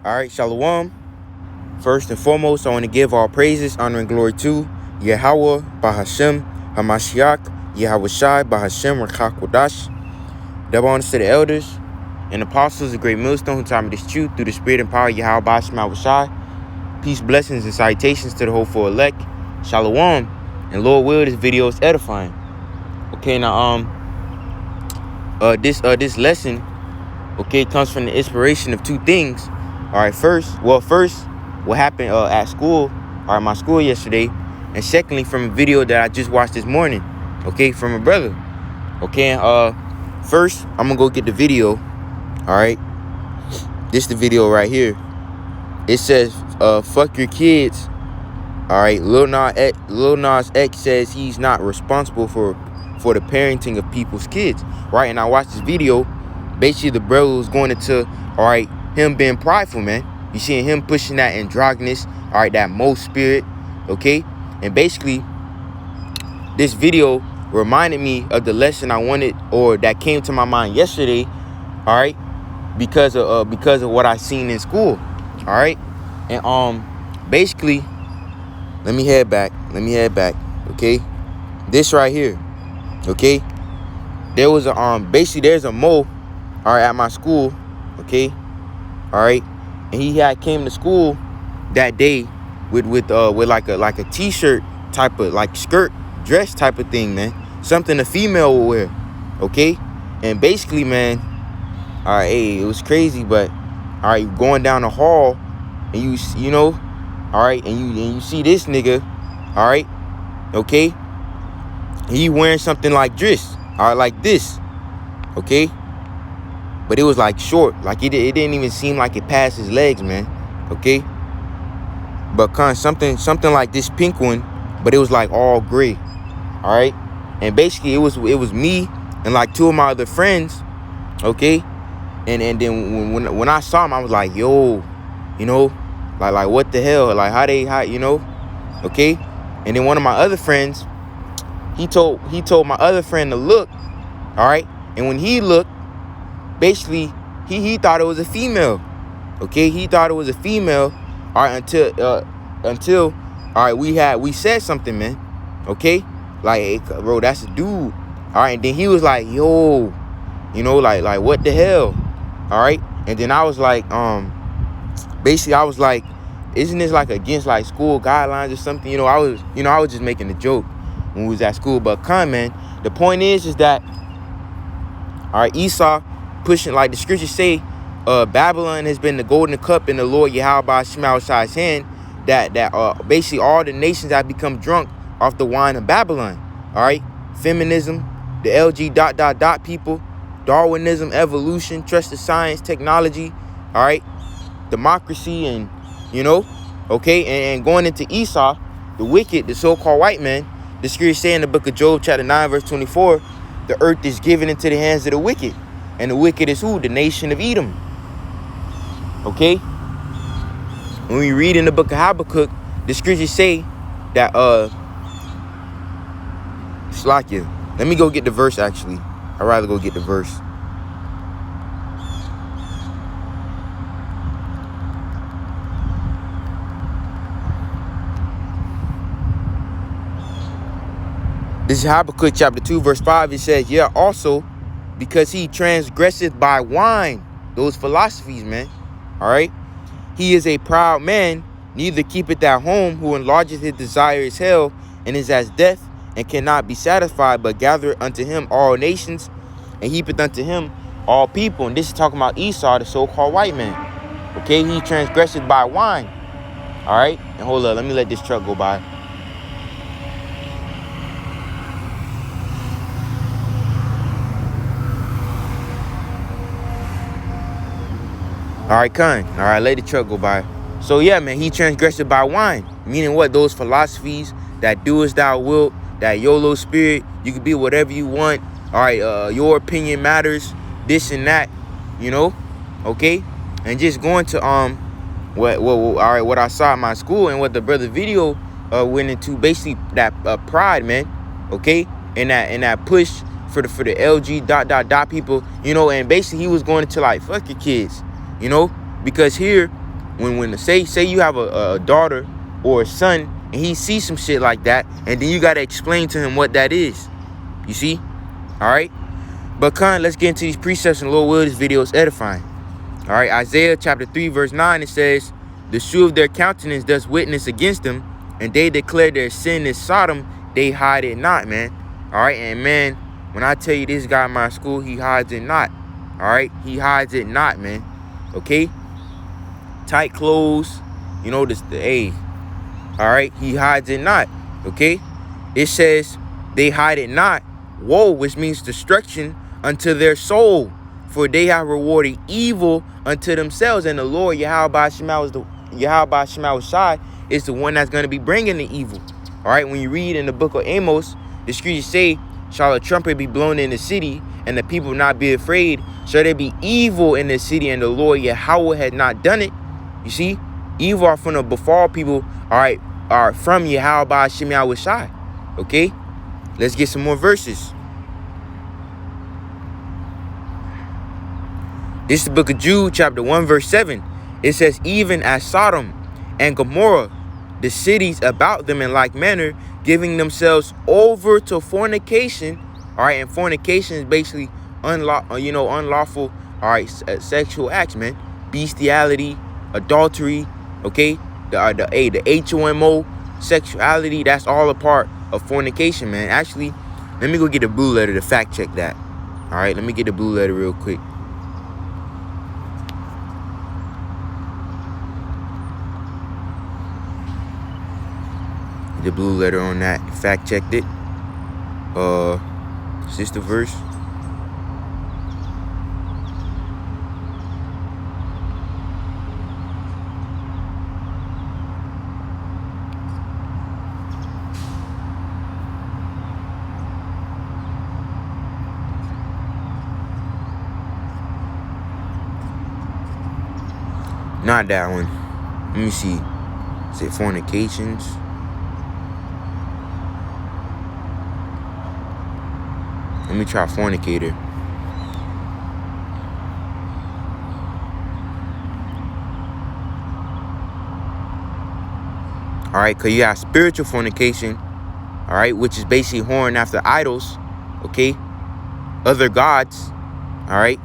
All right, shalom. First and foremost, I want to give all praises, honor, and glory to YAHAWAH Bahasham YAHAWASHI Bahasham RAWCHAA QADASH. Double honors to the elders and apostles, a great millstone who taught me this truth through the spirit and power of YAHAWAH Bahasham YAHAWASHI. Peace, blessings, and salutations to the hopeful elect. Shalom. And Lord will, this video is edifying. Okay, now this lesson, okay, comes from the inspiration of two things. All right, first, what happened at school, or at my school yesterday, and secondly, from a video that I just watched this morning, okay, from a brother. Okay, first, I'm gonna go get the video. All right, this the video right here. It says, fuck your kids. All right, Lil Nas X says he's not responsible for the parenting of people's kids, right? And I watched this video. Basically, the brother was going into, all right, him being prideful, man. You seeing him pushing that androgynous, all right, that mo spirit, okay? And basically, this video reminded me of the lesson I wanted, or that came to my mind yesterday, all right, because of what I seen in school, all right? And basically, let me head back, okay? This right here, okay? There was a basically there's a mo, all right, at my school, okay, all right, and he had came to school that day with like a t-shirt type of, like, skirt dress type of thing, man, something a female would wear, okay? And basically, man, all right, hey, it was crazy, but all right, going down the hall, and you know, all right, and you see this nigga, all right, okay, he wearing something like this, all right, like this, okay, but it was like short, like it didn't even seem like it passed his legs, man, okay, but kind of something like this pink one, but it was like all gray, all right, and basically it was me and like two of my other friends, okay, and then when I saw him, I was like, yo, you know, like what the hell, like how you know, okay, and then one of my other friends, he told my other friend to look, all right, and when he looked, basically he thought it was a female, okay, he thought it was a female, all right, until all right, we said something, man, okay, like, hey, bro, that's a dude, all right, and then he was like, yo, you know, like what the hell, all right, and then I was like, basically I was like, isn't this like against like school guidelines or something? You know, I was just making a joke when we was at school. But man, the point is that, all right, Esau pushing, like the scriptures say, Babylon has been the golden cup in the Lord YAHAWAH Bahasham YAHAWASHI's hand, that basically all the nations have become drunk off the wine of Babylon. All right, feminism, the LG ... people, Darwinism, evolution, trust of science, technology, all right, democracy, and, you know, okay, and going into Esau, the wicked, the so-called white man, the scripture say in the book of Job, chapter 9, verse 24, the earth is given into the hands of the wicked. And the wicked is who? The nation of Edom. Okay? When we read in the book of Habakkuk, the scriptures say that, Slakia, let me go get the verse, actually. I'd rather go get the verse. This is Habakkuk chapter 2, verse 5. It says, yeah, also, because he transgresseth by wine, those philosophies, man. All right. He is a proud man, neither keepeth at home, who enlargeth his desire is hell, and is as death, and cannot be satisfied, but gathereth unto him all nations, and heapeth unto him all people. And this is talking about Esau, the so-called white man. Okay, he transgresseth by wine. All right. And hold up, let me let this truck go by. All right, Khan. All right, let the truck go by. So, yeah, man, he transgressed by wine. Meaning what? Those philosophies, that do as thou wilt, that YOLO spirit, you can be whatever you want. All right, your opinion matters, this and that, you know, okay? And just going to what I saw at my school and what the brother video went into, basically that pride, man, okay? And that push for the LG ... people, you know, and basically he was going into like, fuck your kids, you know, because here when say you have a daughter or a son and he sees some shit like that, and then you got to explain to him what that is. You see? All right. But let's get into these precepts, and Lord will, this video is edifying. All right. Isaiah chapter 3 verse 9, it says, the shoe of their countenance does witness against them, and they declare their sin is Sodom, they hide it not, man. All right. And man, when I tell you this guy in my school, he hides it not. All right. He hides it not, man. Okay. Tight clothes, you know, hey. All right. He hides it not. Okay. It says they hide it not. Woe, which means destruction unto their soul, for they have rewarded evil unto themselves. And the Lord YAHAWAH Bahasham is the one that's going to be bringing the evil. All right. When you read in the book of Amos, the scriptures say, shall a trumpet be blown in the city, and the people not be afraid? Shall there be evil in the city, and the Lord Yahweh had not done it? You see, evil are from the befall people, all right, are from YAHAWAH Bahasham YAHAWASHI. Okay, let's get some more verses. This is the book of Jude, chapter 1, verse 7. It says, even as Sodom and Gomorrah, the cities about them in like manner, giving themselves over to fornication. All right, and fornication is basically unlawful, all right, sexual acts, man. Bestiality, adultery, okay, the HOMO, sexuality, that's all a part of fornication, man. Actually, let me go get the blue letter to fact check that. All right, let me get the blue letter real quick. The blue letter on that, fact checked it. Is this the verse? Not that one. Let me see. Is it fornications? Let me try fornicator. All right, because you have spiritual fornication, all right, which is basically whoring after idols, okay, other gods, all right.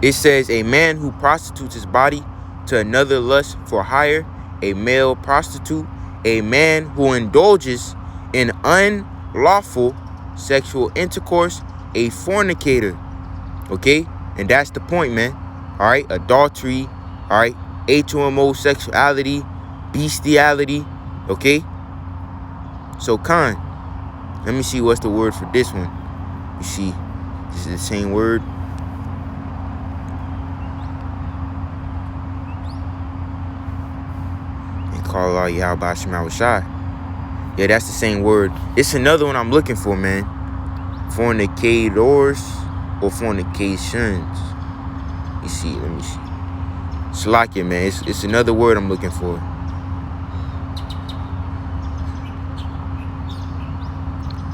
It says a man who prostitutes his body to another lust for hire, a male prostitute, a man who indulges in unlawful sexual intercourse, a fornicator, okay? And that's the point, man. All right, adultery, all right, HOMO sexuality, bestiality, okay? So let me see what's the word for this one. You see, this is the same word. And call out YAHAWAH Bahasham YAHAWASHI. Yeah, that's the same word. It's another one I'm looking for, man. Fornicators or fornications. You see, let me see. Slakia, man. It's another word I'm looking for.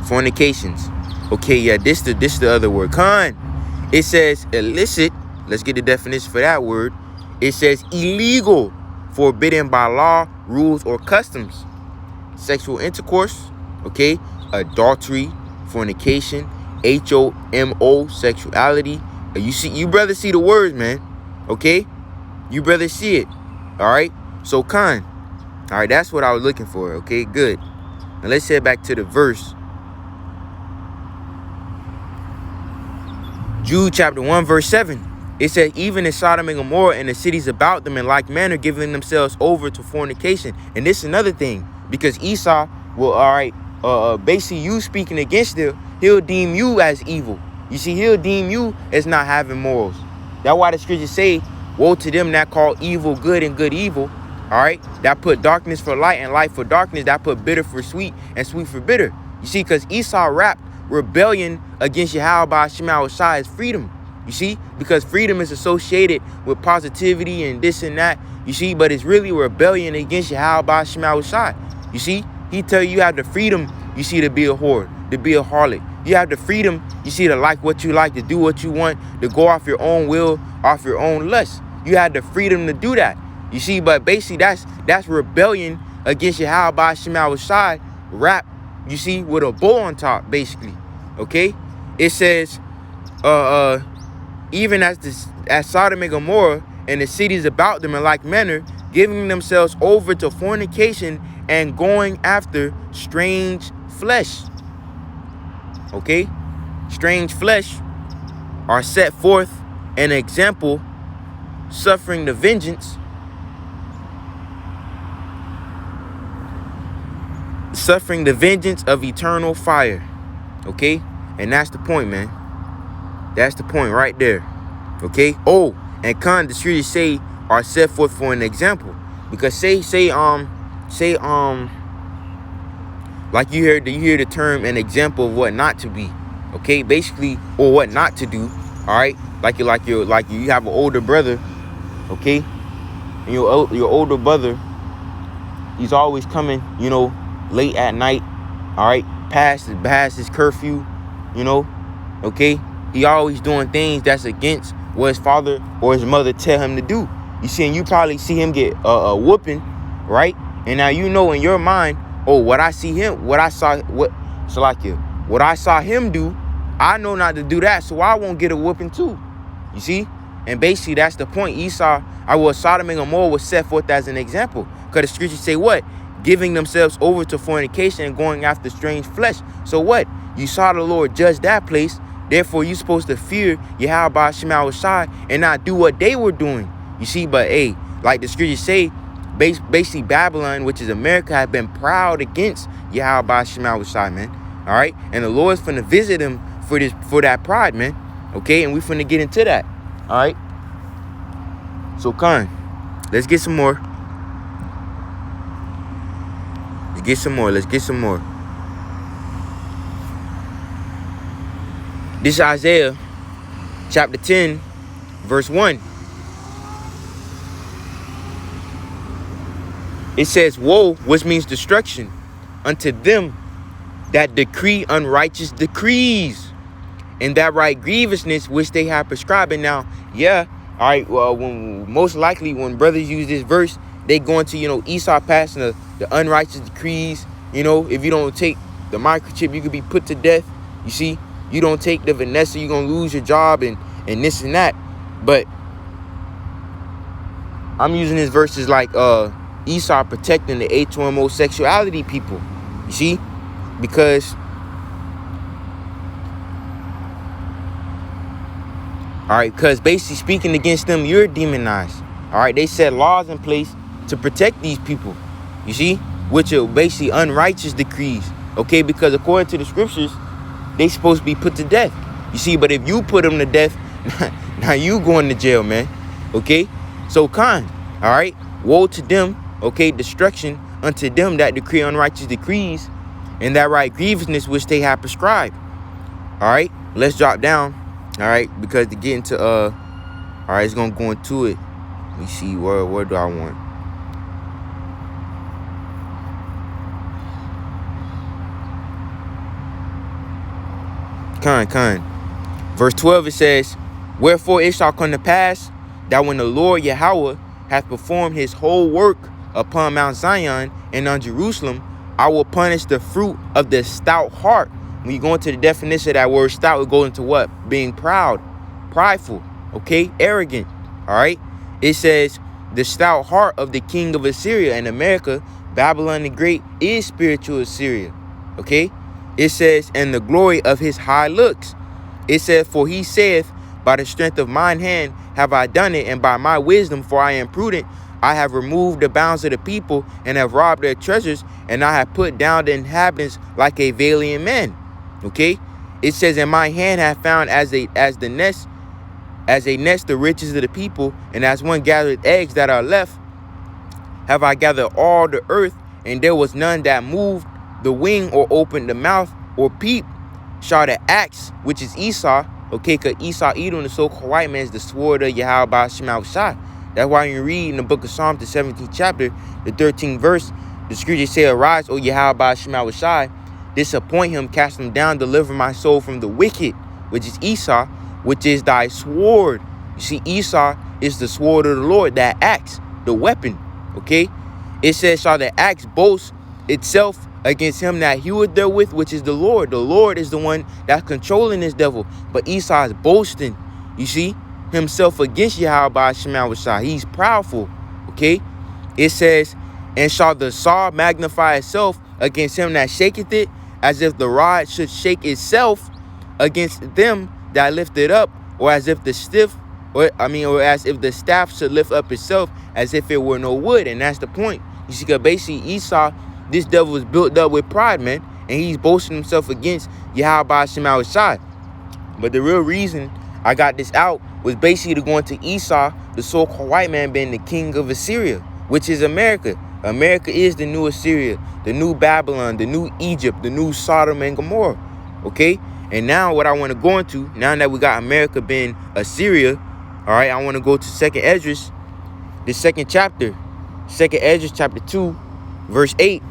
Fornications. Okay, yeah, this the other word. It says illicit. Let's get the definition for that word. It says illegal, forbidden by law, rules, or customs. Sexual intercourse, okay, adultery, fornication, HOMO sexuality. You brother see the words, man. Okay, you brother see it. All right. So all right, that's what I was looking for. Okay, good. Now let's head back to the verse. Jude chapter 1 verse 7. It says, even in Sodom and Gomorrah and the cities about them in like manner, giving themselves over to fornication. And this is another thing. Because Esau will, all right, basically you speaking against them, he'll deem you as evil. You see, he'll deem you as not having morals. That's why the scriptures say, woe to them that call evil good and good evil. All right, that put darkness for light and light for darkness. That put bitter for sweet and sweet for bitter. You see, because Esau wrapped rebellion against YAHAWAH Bahasham YAHAWASHI as freedom. You see, because freedom is associated with positivity and this and that. You see, but it's really rebellion against YAHAWAH Bahasham YAHAWASHI. You see, he tell you have the freedom, you see, to be a whore, to be a harlot. You have the freedom, you see, to like what you like, to do what you want, to go off your own will, off your own lust. You had the freedom to do that. You see, but basically that's rebellion against YAHAWAH Bahasham YAHAWASHI rap, you see, with a bow on top, basically. Okay? It says, even as Sodom and Gomorrah and the cities about them in like manner, giving themselves over to fornication and going after strange flesh. Okay? Strange flesh are set forth an example, suffering the vengeance of eternal fire. Okay? And that's the point, man. That's the point right there. Okay? Oh, and the scriptures say are set forth for an example. Because say like you hear the term an example of what not to be. Okay? Basically, or what not to do. All right? Like you have an older brother, okay? And your older brother, he's always coming, you know, late at night, all right, past his curfew, you know, okay? He always doing things that's against what his father or his mother tell him to do. You see, and you probably see him get a whooping, right? And now you know in your mind, oh, what I saw him do, I know not to do that, so I won't get a whooping too. You see? And basically that's the point. Sodom and Gomorrah was set forth as an example. Because the scriptures say what? Giving themselves over to fornication and going after strange flesh. So what? You saw the Lord judge that place. Therefore, you're supposed to fear YAHAWAH Bahasham YAHAWASHI and not do what they were doing. You see, but hey, like the scriptures say, basically Babylon, which is America, have been proud against YAHAWAH Bahasham YAHAWASHI, man. All right? And the Lord's finna visit them for that pride, man. Okay? And we finna get into that. All right? So, let's get some more. Let's get some more. This is Isaiah chapter 10, verse 1. It says, woe, which means destruction, unto them that decree unrighteous decrees, and that right grievousness which they have prescribed. And now, yeah, all right, well, most likely when brothers use this verse, they go into, you know, Esau passing the unrighteous decrees. You know, if you don't take the microchip, you could be put to death. You see, you don't take the Vanessa, you're going to lose your job and this and that. But I'm using this verse as like Esau protecting the ahchyam homosexuality people. You see, because all right, because basically speaking against them, you're demonized. All right, they set laws in place to protect these people, you see, which are basically unrighteous decrees. Okay, because according to the scriptures, they supposed to be put to death. You see, but if you put them to death, now you going to jail, man. Okay, so all right, woe to them. Okay, destruction unto them that decree unrighteous decrees, and that right grievousness which they have prescribed. All right, let's drop down. All right, because to get into all right, it's gonna go into it. Let me see, where do I want? Verse 12, it says, wherefore it shall come to pass that when the Lord Yahweh hath performed his whole work upon Mount Zion and on Jerusalem, I will punish the fruit of the stout heart. When you go into the definition of that word stout, it goes into what? Being proud, prideful, okay, arrogant. All right, it says the stout heart of the king of Assyria. And America, Babylon the Great, is spiritual Assyria. Okay, it says, and the glory of his high looks. It says, for he saith, by the strength of mine hand have I done it, and by my wisdom, for I am prudent, I have removed the bounds of the people and have robbed their treasures, and I have put down the inhabitants like a valiant man. Okay, it says, and my hand hath found as a nest the riches of the people, and as one gathered eggs that are left, have I gathered all the earth, and there was none that moved the wing or opened the mouth or peep. Shall the axe, which is Esau, okay, because Esau Edom, the so-called white man, is the sword of YAHAWAH Bahasham YAHAWASHI. That's why you read in the book of Psalms, the 17th chapter, the 13th verse, the scriptures say, arise, O YAHAWAH Bahasham YAHAWASHI, disappoint him, cast him down, deliver my soul from the wicked, which is Esau, which is thy sword. You see, Esau is the sword of the Lord, that axe, the weapon. Okay? It says, shall the axe boast itself against him that heweth therewith, which is the Lord. The Lord is the one that's controlling this devil. But Esau is boasting, you see, himself against YAHAWAH Bahasham YAHAWASHI. He's proudful. Okay? It says, and shall the saw magnify itself against him that shaketh it, as if the rod should shake itself against them that lift it up, or as if the as if the staff should lift up itself as if it were no wood. And that's the point. You see, because basically Esau, this devil was built up with pride, man, and he's boasting himself against YAHAWAH Bahasham YAHAWASHI. But the real reason I got this out was basically to go into Esau, the so-called white man, being the king of Assyria, which is America. America is the new Assyria, the new Babylon, the new Egypt, the new Sodom and Gomorrah. Okay? And now what I want to go into, now that we got America being Assyria, all right, I want to go to 2nd Esdras, the 2nd chapter. 2nd Esdras chapter 2, verse 8.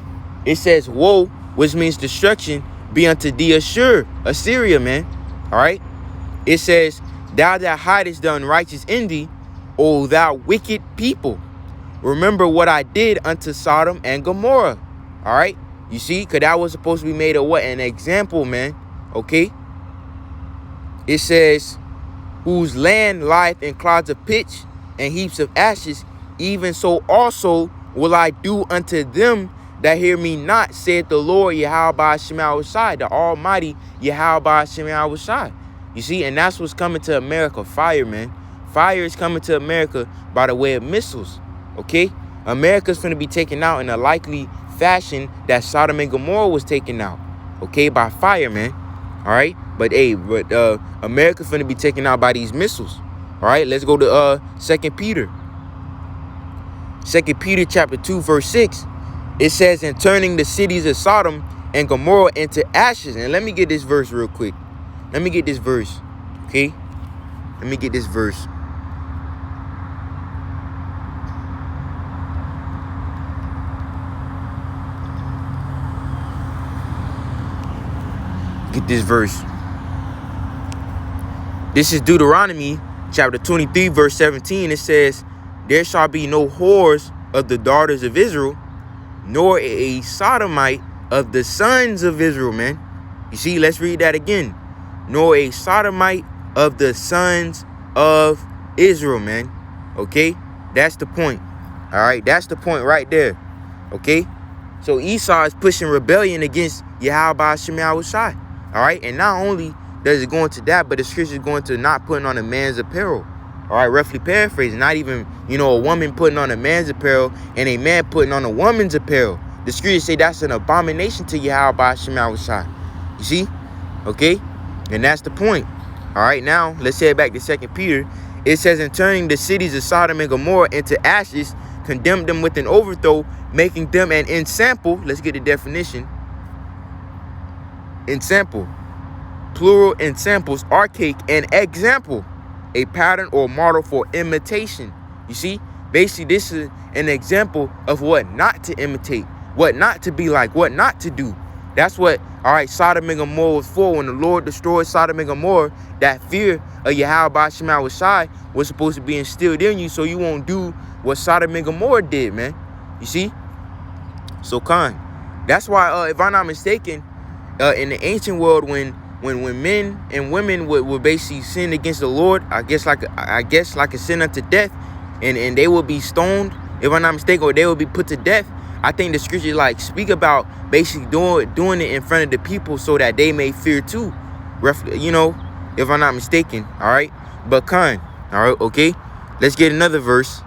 It says, woe, which means destruction, be unto thee Assyria, man. All right? It says, thou that hidest the unrighteous in thee, O thou wicked people. Remember what I did unto Sodom and Gomorrah. All right? You see? Because that was supposed to be made a what? An example, man. Okay? It says, whose land lieth in clouds of pitch and heaps of ashes, even so also will I do unto them that hear me not, saith the Lord YAHAWAH Bahasham YAHAWASHI, the Almighty YAHAWAH Bahasham YAHAWASHI. You see? And that's what's coming to America. Fire, man. Fire is coming to America by the way of missiles. Okay? America's going to be taken out in a likely fashion that Sodom and Gomorrah was taken out. Okay? By fire, man. All right? But America's going to be taken out by these missiles. All right? Let's go to 2 Peter. 2 Peter chapter 2, verse 6. It says, and turning the cities of Sodom and Gomorrah into ashes. And let me get this verse real quick. Let me get this verse. Okay? Let me get this verse. Get this verse. This is Deuteronomy chapter 23, verse 17. It says, there shall be no whores of the daughters of Israel, nor a sodomite of the sons of Israel, man. You see, let's read that again. Nor a sodomite of the sons of Israel, man. Okay? That's the point. All right? That's the point right there. Okay? So Esau is pushing rebellion against YAHAWAH Bahasham YAHAWASHI. All right? And not only does it go into that, but the scripture is going to not putting on a man's apparel. All right? Roughly paraphrasing. Not even, a woman putting on a man's apparel and a man putting on a woman's apparel. The scriptures say that's an abomination to YAHAWAH Bahasham YAHAWASHI. You see? Okay? And that's the point. All right, now let's head back to 2 Peter. It says, in turning the cities of Sodom and Gomorrah into ashes, condemned them with an overthrow, making them an ensample. Let's get the definition. Ensample, plural ensamples, archaic, and example, a pattern or model for imitation. You see, basically this is an example of what not to imitate, what not to be like, what not to do. That's what, all right, Sodom and Gomorrah was for. When the Lord destroyed Sodom and Gomorrah, that fear of YAHAWAH Bahasham YAHAWASHI was supposed to be instilled in you so you won't do what Sodom and Gomorrah did, man. You see? So, that's why, if I'm not mistaken, in the ancient world, when men and women would basically sin against the Lord, I guess like a sin unto death, and they will be stoned, if I'm not mistaken, or they will be put to death. I think the scripture speak about basically doing it in front of the people so that they may fear too. If I'm not mistaken. All right. But all right, okay. Let's get another verse.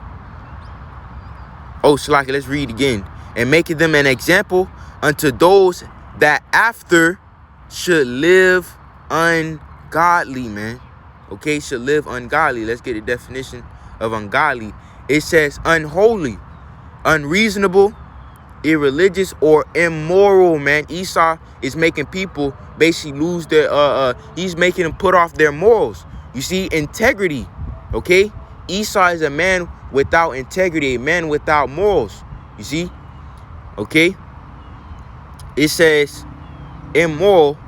Oh, Shalaki, let's read again. And making them an example unto those that after should live ungodly, man. Okay, should live ungodly. Let's get a definition of ungodly. It says unholy, unreasonable, irreligious, or immoral, man. Esau is making people basically lose their he's making them put off their morals. You see, integrity. Okay, Esau is a man without integrity, a man without morals. You see, okay. It says immoral,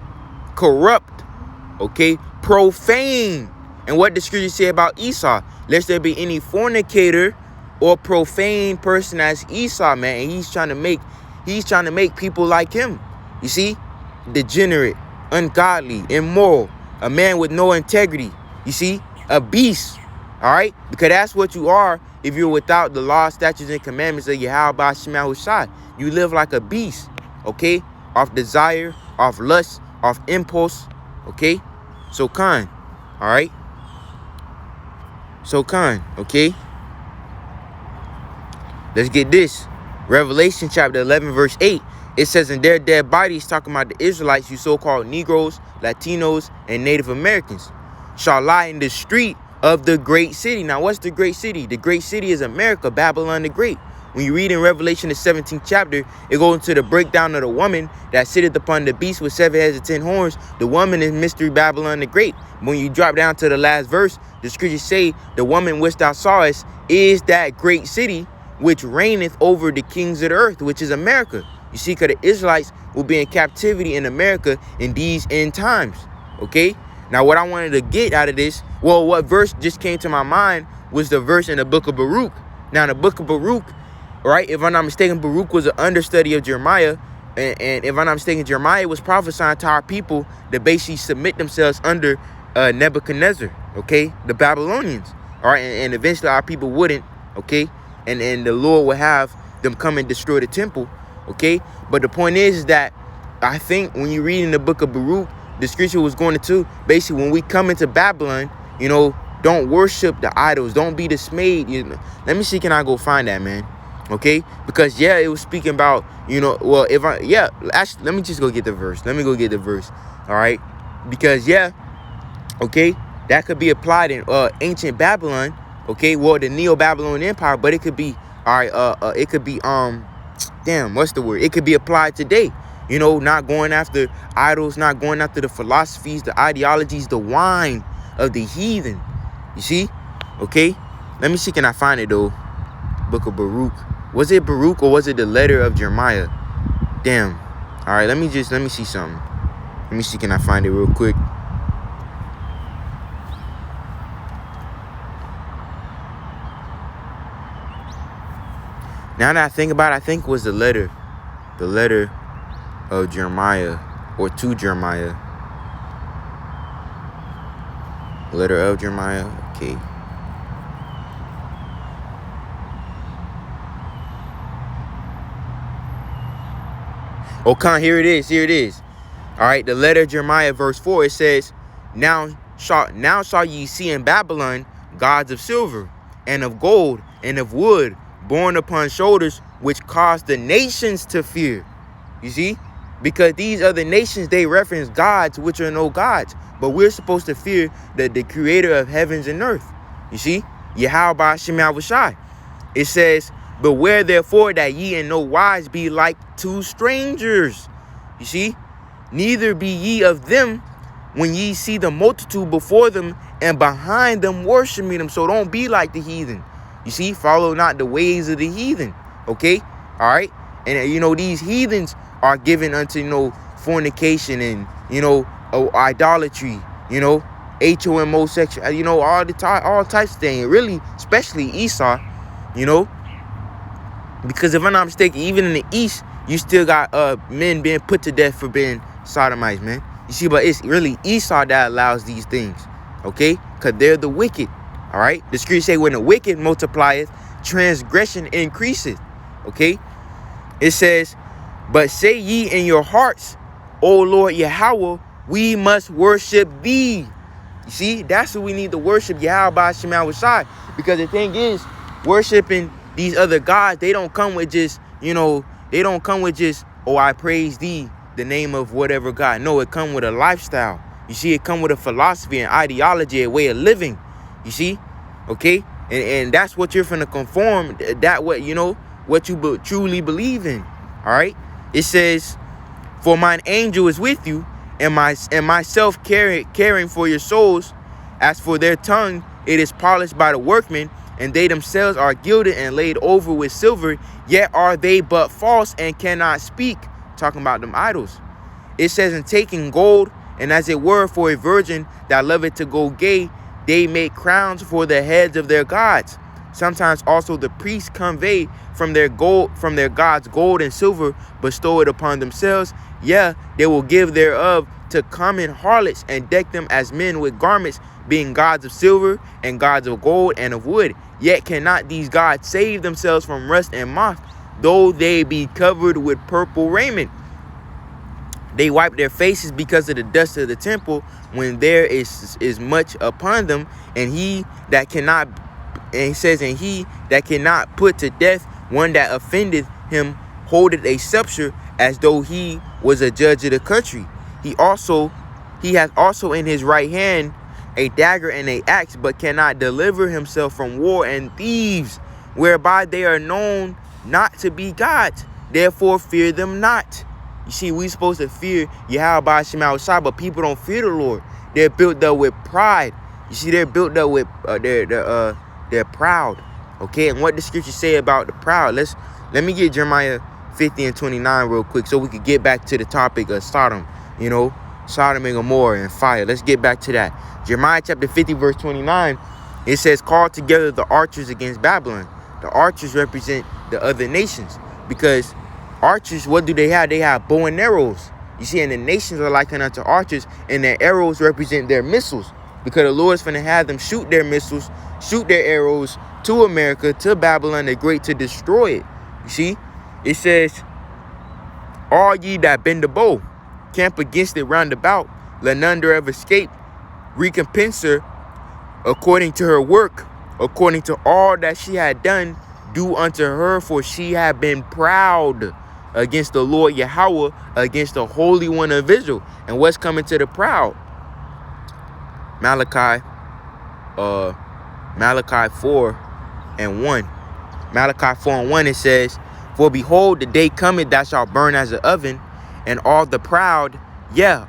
corrupt, okay, profane. And what the scripture say about Esau? Lest there be any fornicator or profane person as Esau, man. And he's trying to make people like him. You see? Degenerate, ungodly, immoral, a man with no integrity. You see? A beast. All right? Because that's what you are if you're without the law, statutes, and commandments of YAHAWAH Bahasham YAHAWASHI. You live like a beast. Okay? Off desire, off lust, off impulse. Okay? So kind. All right? So kind. Okay? Let's get this. Revelation chapter 11 verse 8. It says, in their dead bodies, talking about the Israelites, you so-called Negroes, Latinos, and Native Americans, shall lie in the street of the great city. Now, what's the great city? The great city is America, Babylon the Great. When you read in Revelation, the 17th chapter, it goes into the breakdown of the woman that sitteth upon the beast with 7 heads and 10 horns. The woman is mystery Babylon the Great. When you drop down to the last verse, the scriptures say, the woman which thou sawest is that great city which reigneth over the kings of the earth, which is America. You see, because the Israelites will be in captivity in America in these end times. Okay? Now, what I wanted to get out of this, well, what verse just came to my mind was the verse in the book of Baruch. Now, in the book of Baruch, right, if I'm not mistaken, Baruch was an understudy of Jeremiah. And if I'm not mistaken, Jeremiah was prophesying to our people to basically submit themselves under Nebuchadnezzar, okay, the Babylonians. All right, and eventually our people wouldn't, okay, and the Lord would have them come and destroy the temple. Okay, but the point is that I think when you read in the book of Baruch, the scripture was going to basically, when we come into Babylon, you know, don't worship the idols. Don't be dismayed. You know, let me see, can I go find that, man? Okay, because yeah, it was speaking about, you know, well, actually, let me just go get the verse. Let me go get the verse. All right, because yeah, okay, that could be applied in ancient Babylon. Okay, well, the Neo-Babylonian Empire, but it could be, all right, it could be damn, what's the word? It could be applied today. You know, not going after idols, not going after the philosophies, the ideologies, the wine of the heathen. You see? Okay? Let me see, can I find it though? Book of Baruch. Was it Baruch or was it the letter of Jeremiah? Damn. All right, let me see something. Let me see, can I find it real quick? Now that I think about it, I think it was the letter of Jeremiah, or to Jeremiah. Letter of Jeremiah, okay. Oh, here it is. All right, the letter of Jeremiah, verse 4, it says, Now shall ye see in Babylon gods of silver, and of gold, and of wood, borne upon shoulders, which cause the nations to fear. You see? Because these other nations, they reference gods which are no gods. But we're supposed to fear the creator of heavens and earth. You see? YAHAWAH Bahasham YAHAWASHI. It says, beware therefore that ye in no wise be like to strangers. You see? Neither be ye of them when ye see the multitude before them and behind them worshiping them. So don't be like the heathen. You see, follow not the ways of the heathen. Okay? All right? And, you know, these heathens are given unto, you know, fornication and, you know, idolatry, you know, homosexual, you know, all types of things. Really, especially Esau, you know. Because if I'm not mistaken, even in the East, you still got men being put to death for being sodomites, man. You see, but it's really Esau that allows these things. Okay? Because they're the wicked. All right, the scripture say, when the wicked multiplieth, transgression increaseth. Okay, it says, but say ye in your hearts, O Lord Yahweh, we must worship thee. You see, that's what we need to worship, YAHAWAH Bahasham YAHAWASHI. Because the thing is, worshiping these other gods, they don't come with just, you know, they don't come with just, oh, I praise thee, the name of whatever God. No, it come with a lifestyle. You see, it come with a philosophy and ideology, a way of living. You see? Okay? And that's what you're finna conform, that what, you know, what you truly believe in. All right? It says, for mine angel is with you, and myself caring for your souls. As for their tongue, it is polished by the workmen, and they themselves are gilded and laid over with silver, yet are they but false and cannot speak. Talking about them idols. It says, in taking gold, and as it were for a virgin that loveth to go gay, they make crowns for the heads of their gods. Sometimes also the priests convey from their gods gold and silver, bestow it upon themselves. Yeah, they will give thereof to common harlots, and deck them as men with garments, being gods of silver and gods of gold and of wood. Yet cannot these gods save themselves from rust and moth, though they be covered with purple raiment. They wipe their faces because of the dust of the temple, when there is much upon them. And he that cannot, and he says, and he that cannot put to death one that offendeth him, holdeth a scepter, as though he was a judge of the country. He hath also in his right hand a dagger and a axe, but cannot deliver himself from war and thieves, whereby they are known not to be gods. Therefore fear them not. You see, we supposed to fear YAHAWAH Bahasham YAHAWASHI, but people don't fear the Lord. They're built up with pride. You see, they're built up with they're proud. Okay, and what the scripture say about the proud? Let me get Jeremiah 50 and 29 real quick, so we could get back to the topic of Sodom. You know, Sodom and Gomorrah and fire. Let's get back to that. Jeremiah chapter 50 verse 29. It says, call together the archers against Babylon. The archers represent the other nations, because archers, what do they have? They have bow and arrows. You see, and the nations are likened unto archers, and their arrows represent their missiles, because the Lord's going to have them shoot their missiles, shoot their arrows to America, to Babylon the Great, to destroy it. You see, it says, all ye that bend the bow, camp against it round about, let none thereof escape. Recompense her according to her work, according to all that she had done, do unto her, for she had been proud against the Lord Yahweh, against the Holy One of Israel. And what's coming to the proud? Malachi 4 and 1. Malachi 4 and 1, it says, for behold, the day cometh that shall burn as an oven, and all the proud,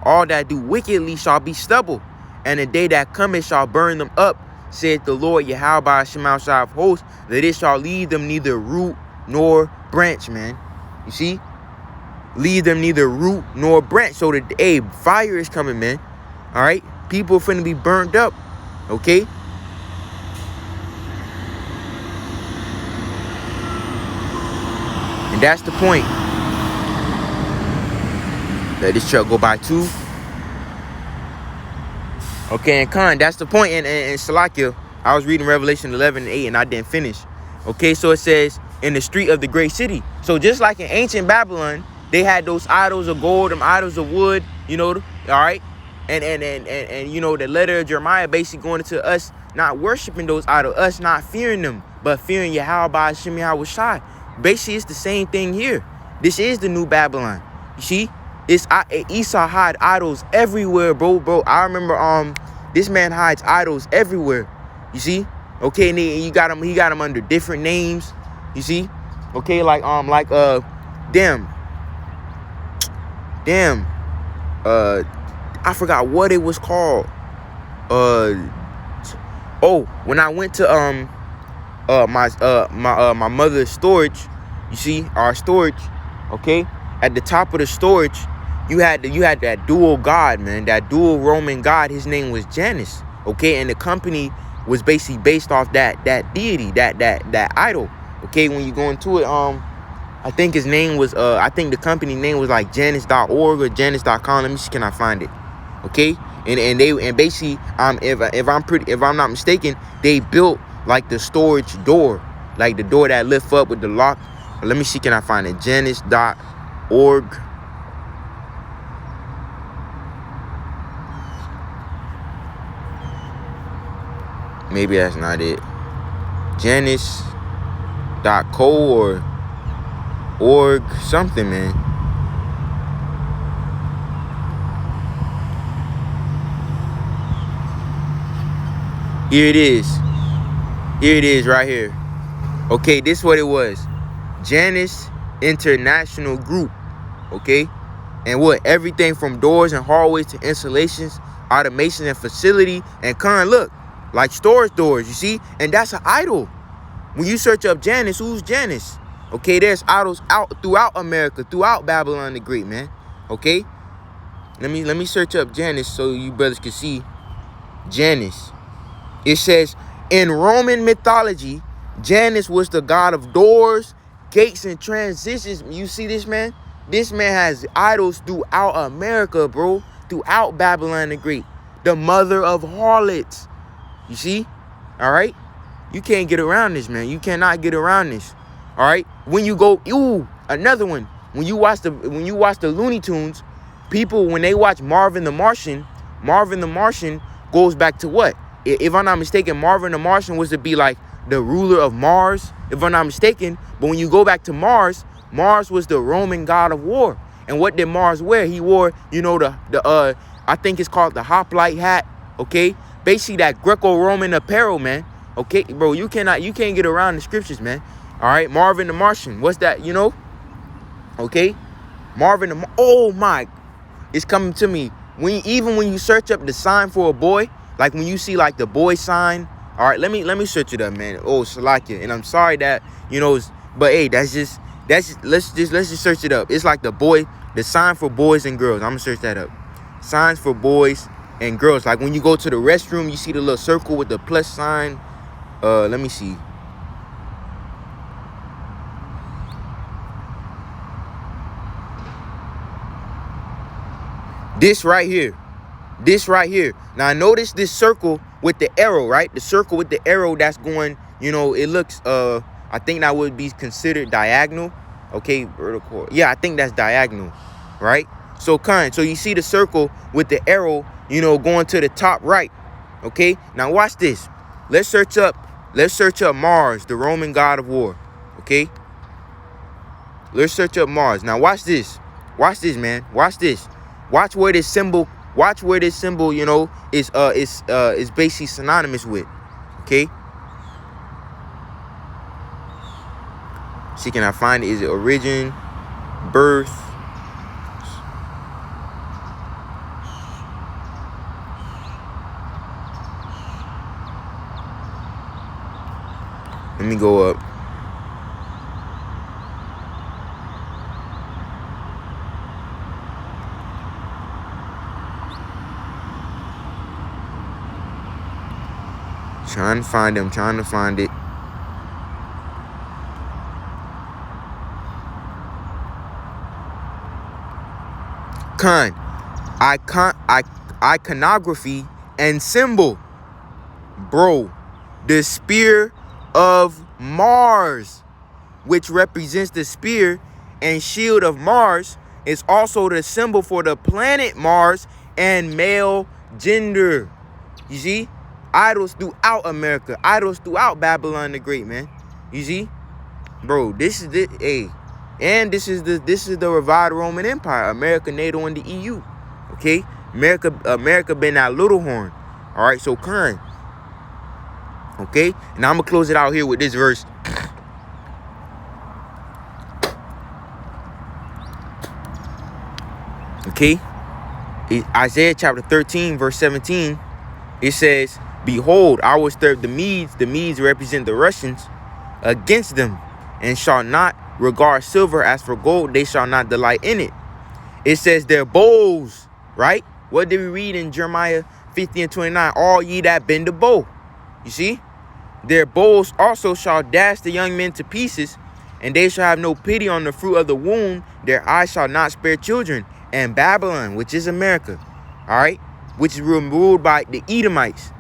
all that do wickedly, shall be stubble. And the day that cometh shall burn them up, saith the Lord YAHAWAH Bahasham YAHAWASHI of hosts, that it shall leave them neither root nor branch, man. You see? Leave them neither root nor branch. So the fire is coming, man. All right? People are finna be burned up. Okay? And that's the point. Let this truck go by too. Okay, and Khan, that's the point. And Salakia, I was reading Revelation 11 and 8, and I didn't finish. Okay, so it says, in the street of the great city. So just like in ancient Babylon, they had those idols of gold, them idols of wood, you know, all right? And you know, the letter of Jeremiah basically going into us not worshiping those idols, us not fearing them, but fearing YAHAWAH Bahasham YAHAWASHI. Basically, it's the same thing here. This is the new Babylon. You see? It's Esau hide idols everywhere, bro. I remember this man hides idols everywhere. You see? Okay, and he got them under different names. You see? Okay, like I forgot what it was called. When I went to my mother's storage, you see, our storage, okay, at the top of the storage, you had that dual god, man, that dual Roman god. His name was Janus, okay, and the company was basically based off that deity, that idol. Okay, when you go into it, I think his name was I think the company name was like Janus.org or Janus.com. Let me see, can I find it? Okay, and basically if I'm not mistaken, they built like the storage door, like the door that lift up with the lock. Let me see, can I find it? Janus.org. Maybe that's not it. Janus.co or org something, man. Here it is. Here it is right here. Okay, this is what it was. Janus International Group. Okay? And what? Everything from doors and hallways to installations, automation and facility. And look, like storage doors, you see? And that's an idol. When you search up Janus, who's Janus? Okay, there's idols out throughout America, throughout Babylon the Great, man. Okay? Let me search up Janus so you brothers can see Janus. It says, in Roman mythology, Janus was the god of doors, gates, and transitions. You see this, man? This man has idols throughout America, bro. Throughout Babylon the Great. The mother of harlots. You see? All right? You can't get around this, man. You cannot get around this. All right? When you go, ooh, another one. When you watch the Looney Tunes, people, when they watch Marvin the Martian goes back to what? If I'm not mistaken, Marvin the Martian was to be like the ruler of Mars, if I'm not mistaken. But when you go back to Mars, Mars was the Roman god of war. And what did Mars wear? He wore, you know, I think it's called the hoplite hat, okay? Basically that Greco-Roman apparel, man. Okay, bro, you can't get around the scriptures, man. All right, Marvin the Martian, what's that, you know? Okay, oh my, it's coming to me. Even when you search up the sign for a boy, like when you see like the boy sign, all right, let me search it up, man. Oh, Salakia, and I'm sorry that, you know, but hey, let's just search it up. It's like the sign for boys and girls. I'm gonna search that up. Signs for boys and girls. Like when you go to the restroom, you see the little circle with the plus sign. Let me see. This right here. Now notice this circle with the arrow, right? The circle with the arrow that's going, you know, it looks, I think that would be considered diagonal. Okay, vertical. Yeah, I think that's diagonal, right? So you see the circle with the arrow, you know, going to the top right. Okay, now watch this. Let's search up Mars, the Roman god of war. Okay, let's search up Mars. Now watch this, man. Watch this. Watch where this symbol, you know, is basically synonymous with. Okay. See, can I find it? Is it origin, birth? Let me go up. Trying to find it. Iconography and symbol. Bro, the spear of Mars, which represents the spear and shield of Mars, is also the symbol for the planet Mars and male gender. You see? Idols throughout America, idols throughout Babylon the Great, man. You see? Bro, this is the and this is the revived Roman Empire, America, NATO, and the EU. Okay? America been that little horn. All right, so current. Okay? And I'm gonna close it out here with this verse. Okay? Isaiah chapter 13, verse 17. It says, behold, I will stir up the Medes represent the Russians, against them, and shall not regard silver. As for gold, they shall not delight in it. It says their bows, right? What did we read in Jeremiah 50 and 29? All ye that bend the bow. You see? Their bows also shall dash the young men to pieces, and they shall have no pity on the fruit of the womb. Their eyes shall not spare children. And Babylon, which is America, all right, which is ruled by the Edomites,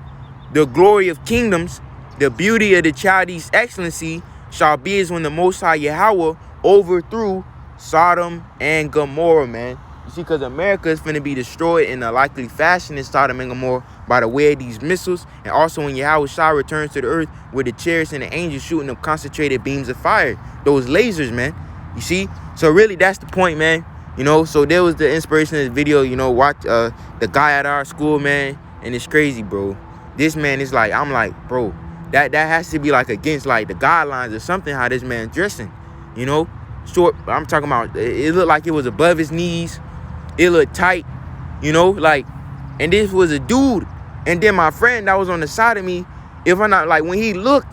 the glory of kingdoms, the beauty of the Chaldees' excellency shall be as when the Most High Yahawah overthrew Sodom and Gomorrah, man. You see, because America is going to be destroyed in a likely fashion in Sodom and Gomorrah by the way of these missiles, and also when Yahawah returns to the earth with the chariots and the angels shooting them concentrated beams of fire, those lasers, man. You see? So really, that's the point, man. You know, so there was the inspiration of the video, you know, watch the guy at our school, man, and it's crazy, bro. This man is like, I'm like, bro, that has to be like against like the guidelines or something, how this man's dressing, you know, short. I'm talking about, it looked like it was above his knees. It looked tight, you know, like, and this was a dude. And then my friend that was on the side of me, if I'm not, like, when he looked,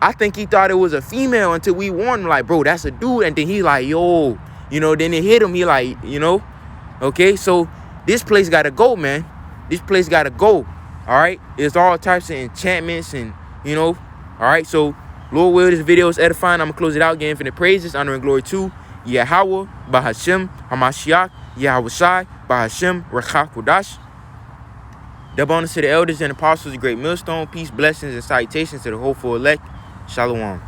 I think he thought it was a female until we warned him, like, bro, that's a dude. And then he like, yo, you know, then it hit him. He like, you know, okay, so this place got to go, man. This place got to go. All All right, it's all types of enchantments and all right. So Lord will, this video is edifying. I'm gonna close it out, giving infinite praises, honor and glory to YAHAWAH Bahasham YAHAWASHI RAWCHAA QADASH. Double honors to the elders and apostles, the great millstone. Peace, blessings, and salutations to the hopeful elect. Shalom.